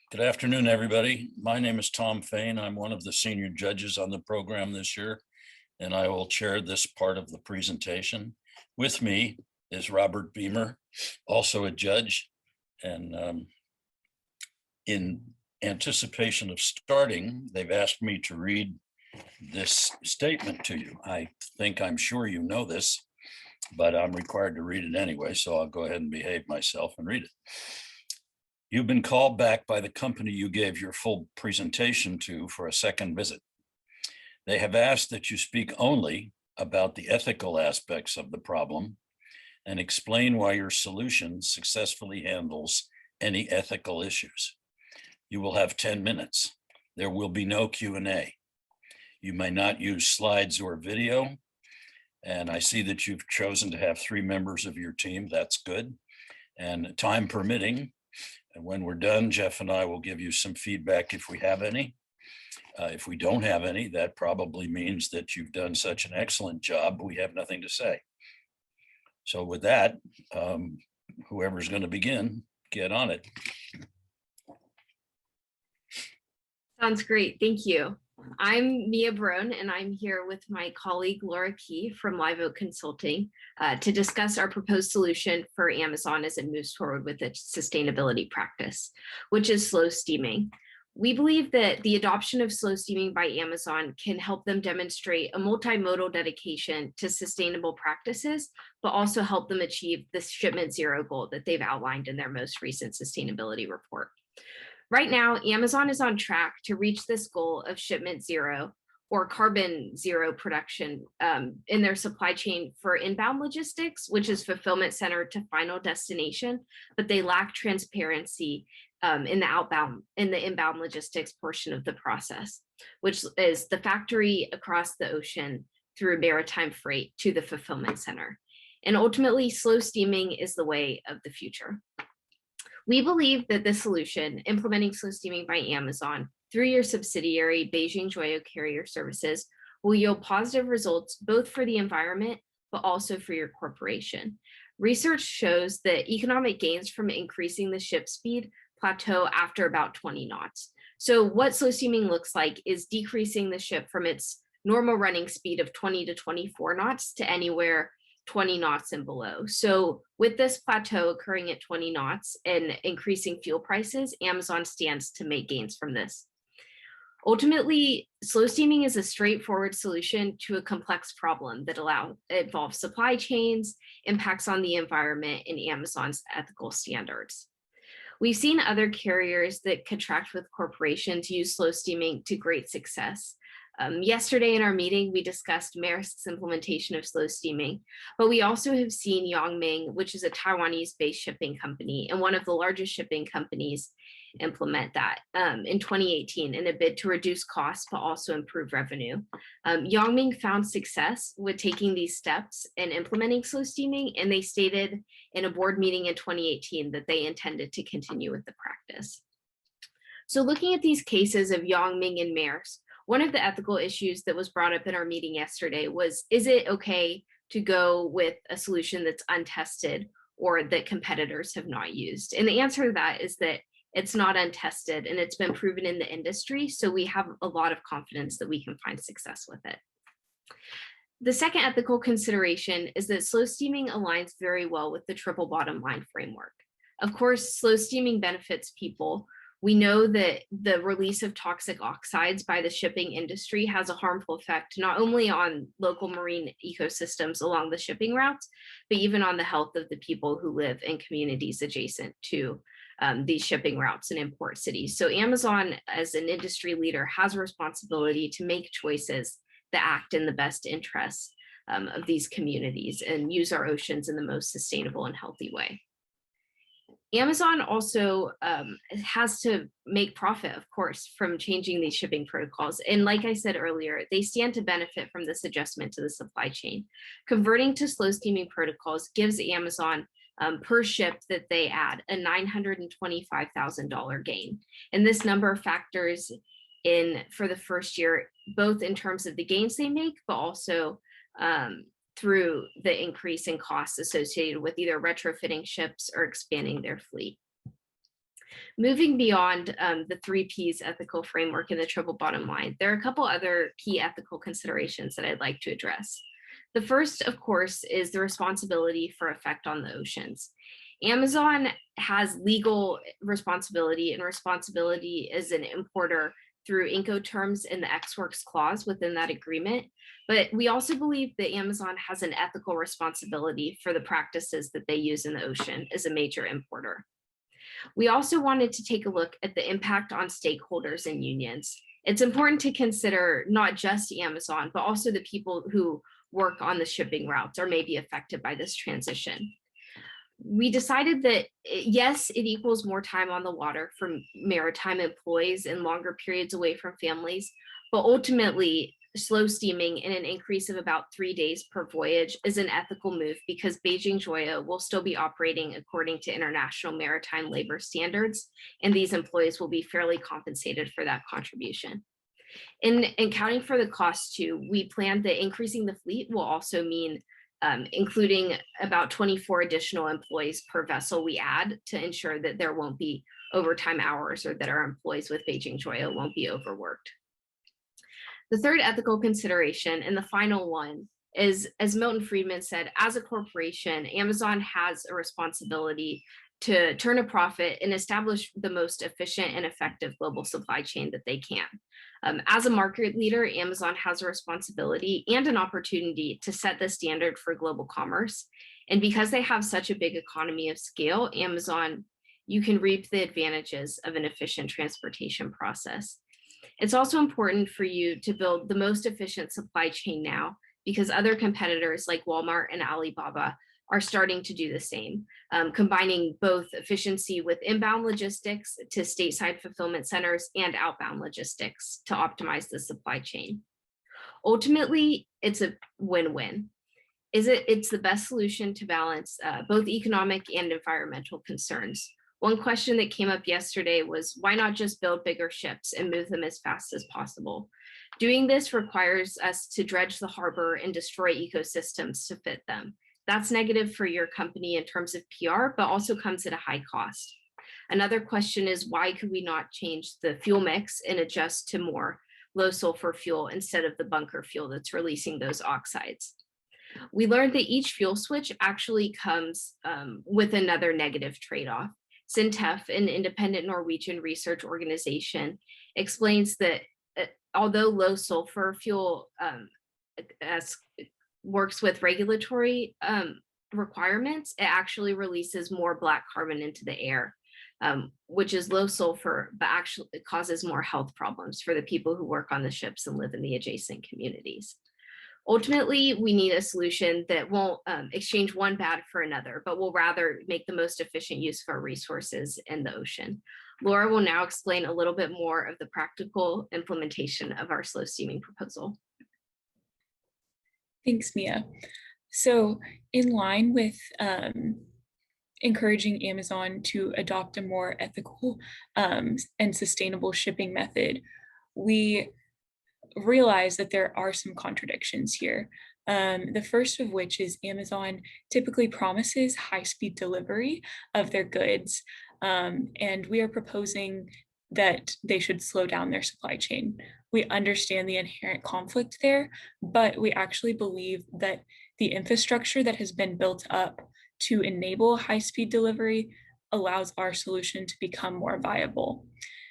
Good afternoon, everybody. My name is Tom Fain. I'm one of the senior judges on the program this year, and I will chair this part of the presentation. With me is Robert Beamer, also a judge. And in anticipation of starting, they've asked me to read this statement to you. I'm sure you know this, but I'm required to read it anyway, so I'll go ahead and behave myself and read it. You've been called back by the company you gave your full presentation to for a second visit. They have asked that you speak only about the ethical aspects of the problem and explain why your solution successfully handles any ethical issues. You will have 10 minutes. There will be no Q&A. You may not use slides or video. And I see that you've chosen to have 3 members of your team. That's good. And time permitting, and when we're done, Jeff and I will give you some feedback if we have any. If we don't have any, that probably means that you've done such an excellent job, we have nothing to say. So with that, whoever's going to begin, get on it. Sounds great. Thank you. I'm Mia Brown, and I'm here with my colleague Laura Key from Live Oak Consulting to discuss our proposed solution for Amazon as it moves forward with its sustainability practice, which is slow steaming. We believe that the adoption of slow steaming by Amazon can help them demonstrate a multimodal dedication to sustainable practices, but also help them achieve the shipment zero goal that they've outlined in their most recent sustainability report. Right now, Amazon is on track to reach this goal of shipment zero or carbon zero production in their supply chain for inbound logistics, which is fulfillment center to final destination, but they lack transparency in the inbound logistics portion of the process, which is the factory across the ocean through maritime freight to the fulfillment center. And ultimately, slow steaming is the way of the future. We believe that this solution, implementing slow steaming by Amazon through your subsidiary, Beijing Joyo Carrier Services, will yield positive results both for the environment, but also for your corporation. Research shows that economic gains from increasing the ship speed plateau after about 20 knots. So what slow steaming looks like is decreasing the ship from its normal running speed of 20 to 24 knots to anywhere 20 knots and below. So with this plateau occurring at 20 knots and increasing fuel prices, Amazon stands to make gains from this. Ultimately, slow steaming is a straightforward solution to a complex problem that involves supply chains, impacts on the environment, and Amazon's ethical standards. We've seen other carriers that contract with corporations use slow steaming to great success. Yesterday in our meeting, we discussed Maersk's implementation of slow steaming, but we also have seen Yongming, which is a Taiwanese-based shipping company and one of the largest shipping companies, implement that in 2018 in a bid to reduce costs, but also improve revenue. Yongming found success with taking these steps and implementing slow steaming, and they stated in a board meeting in 2018 that they intended to continue with the practice. So looking at these cases of Yongming and Maersk, one of the ethical issues that was brought up in our meeting yesterday was, is it okay to go with a solution that's untested or that competitors have not used? And the answer to that is that it's not untested and it's been proven in the industry. So we have a lot of confidence that we can find success with it. The second ethical consideration is that slow steaming aligns very well with the triple bottom line framework. Of course, slow steaming benefits people. We know that the release of toxic oxides by the shipping industry has a harmful effect, not only on local marine ecosystems along the shipping routes, but even on the health of the people who live in communities adjacent to these shipping routes and import cities. So Amazon, as an industry leader, has a responsibility to make choices that act in the best interests of these communities and use our oceans in the most sustainable and healthy way. Amazon also has to make profit, of course, from changing these shipping protocols. And like I said earlier, they stand to benefit from this adjustment to the supply chain. Converting to slow steaming protocols gives Amazon per ship that they add a $925,000 gain. And this number factors in for the first year, both in terms of the gains they make, but also through the increase in costs associated with either retrofitting ships or expanding their fleet. Moving beyond the 3Ps ethical framework and the triple bottom line, there are a couple other key ethical considerations that I'd like to address. The first, of course, is the responsibility for effect on the oceans. Amazon has legal responsibility and responsibility as an importer through Incoterms and the Ex-Works clause within that agreement. But we also believe that Amazon has an ethical responsibility for the practices that they use in the ocean as a major importer. We also wanted to take a look at the impact on stakeholders and unions. It's important to consider not just Amazon, but also the people who work on the shipping routes or may be affected by this transition. We decided that yes, it equals more time on the water for maritime employees and longer periods away from families, but ultimately slow steaming and an increase of about 3 days per voyage is an ethical move because Beijing Joya will still be operating according to international maritime labor standards, and these employees will be fairly compensated for that contribution. In accounting for the cost too, we plan that increasing the fleet will also mean including about 24 additional employees per vessel we add to ensure that there won't be overtime hours or that our employees with Beijing Joya won't be overworked. The third ethical consideration and the final one is, as Milton Friedman said, as a corporation, Amazon has a responsibility to turn a profit and establish the most efficient and effective global supply chain that they can. As a market leader, Amazon has a responsibility and an opportunity to set the standard for global commerce. And because they have such a big economy of scale, Amazon, you can reap the advantages of an efficient transportation process. It's also important for you to build the most efficient supply chain now because other competitors like Walmart and Alibaba are starting to do the same, combining both efficiency with inbound logistics to stateside fulfillment centers and outbound logistics to optimize the supply chain. Ultimately, it's a win-win. It's the best solution to balance both economic and environmental concerns. One question that came up yesterday was why not just build bigger ships and move them as fast as possible? Doing this requires us to dredge the harbor and destroy ecosystems to fit them. That's negative for your company in terms of PR, but also comes at a high cost. Another question is why could we not change the fuel mix and adjust to more low sulfur fuel instead of the bunker fuel that's releasing those oxides? We learned that each fuel switch actually comes with another negative trade-off. Syntef, an independent Norwegian research organization, explains that although low sulfur fuel works with regulatory requirements, it actually releases more black carbon into the air, which is low sulfur, but actually it causes more health problems for the people who work on the ships and live in the adjacent communities. Ultimately, we need a solution that won't exchange one bad for another, but will rather make the most efficient use of our resources in the ocean. Laura will now explain a little bit more of the practical implementation of our slow steaming proposal. Thanks, Mia. So in line with encouraging Amazon to adopt a more ethical and sustainable shipping method, we realize that there are some contradictions here. The first of which is Amazon typically promises high-speed delivery of their goods, and we are proposing that they should slow down their supply chain. We understand the inherent conflict there, but we actually believe that the infrastructure that has been built up to enable high-speed delivery allows our solution to become more viable.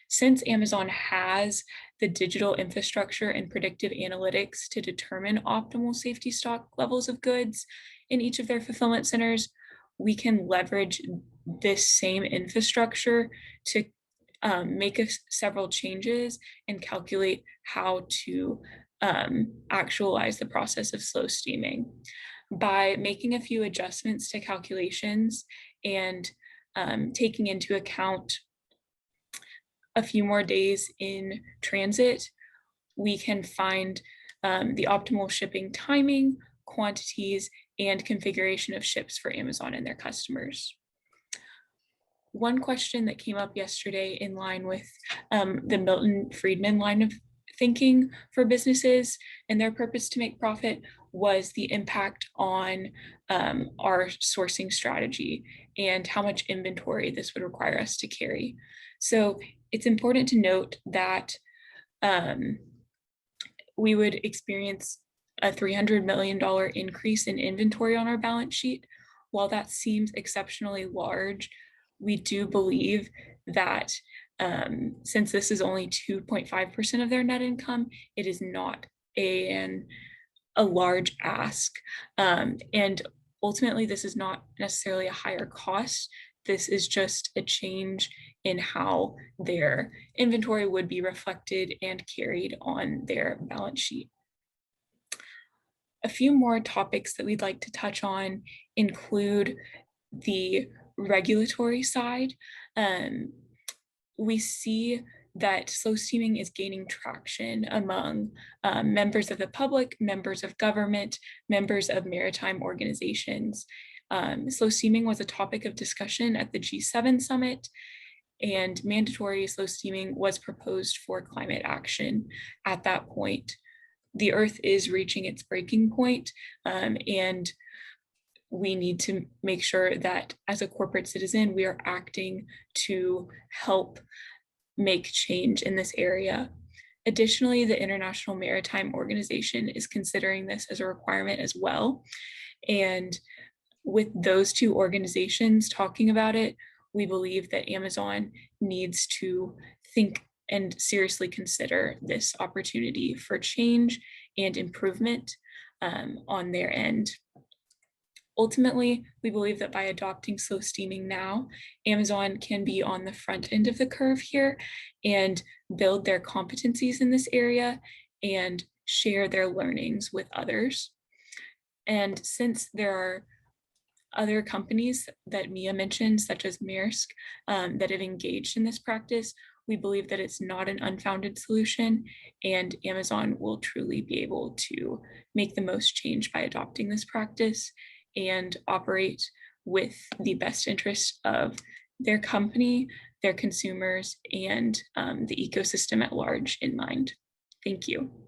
Since Amazon has the digital infrastructure and predictive analytics to determine optimal safety stock levels of goods in each of their fulfillment centers, we can leverage this same infrastructure to make several changes and calculate how to actualize the process of slow steaming. By making a few adjustments to calculations and taking into account a few more days in transit, we can find the optimal shipping timing, quantities, and configuration of ships for Amazon and their customers. One question that came up yesterday in line with the Milton Friedman line of thinking for businesses and their purpose to make profit was the impact on our sourcing strategy and how much inventory this would require us to carry. So it's important to note that we would experience a $300 million increase in inventory on our balance sheet. While that seems exceptionally large, we do believe that since this is only 2.5% of their net income, it is not a large ask. And ultimately, this is not necessarily a higher cost. This is just a change in how their inventory would be reflected and carried on their balance sheet. A few more topics that we'd like to touch on include the regulatory side. We see that slow steaming is gaining traction among members of the public, members of government, members of maritime organizations. Slow steaming was a topic of discussion at the G7 summit, and mandatory slow steaming was proposed for climate action at that point. The Earth is reaching its breaking point, and we need to make sure that as a corporate citizen, we are acting to help make change in this area. Additionally, the International Maritime Organization is considering this as a requirement as well. And with those two organizations talking about it, we believe that Amazon needs to think and seriously consider this opportunity for change and improvement on their end. Ultimately, we believe that by adopting slow steaming now, Amazon can be on the front end of the curve here and build their competencies in this area and share their learnings with others. And since there are other companies that Mia mentioned, such as Maersk, that have engaged in this practice, we believe that it's not an unfounded solution, and Amazon will truly be able to make the most change by adopting this practice and operate with the best interest of their company, their consumers, and the ecosystem at large in mind. Thank you.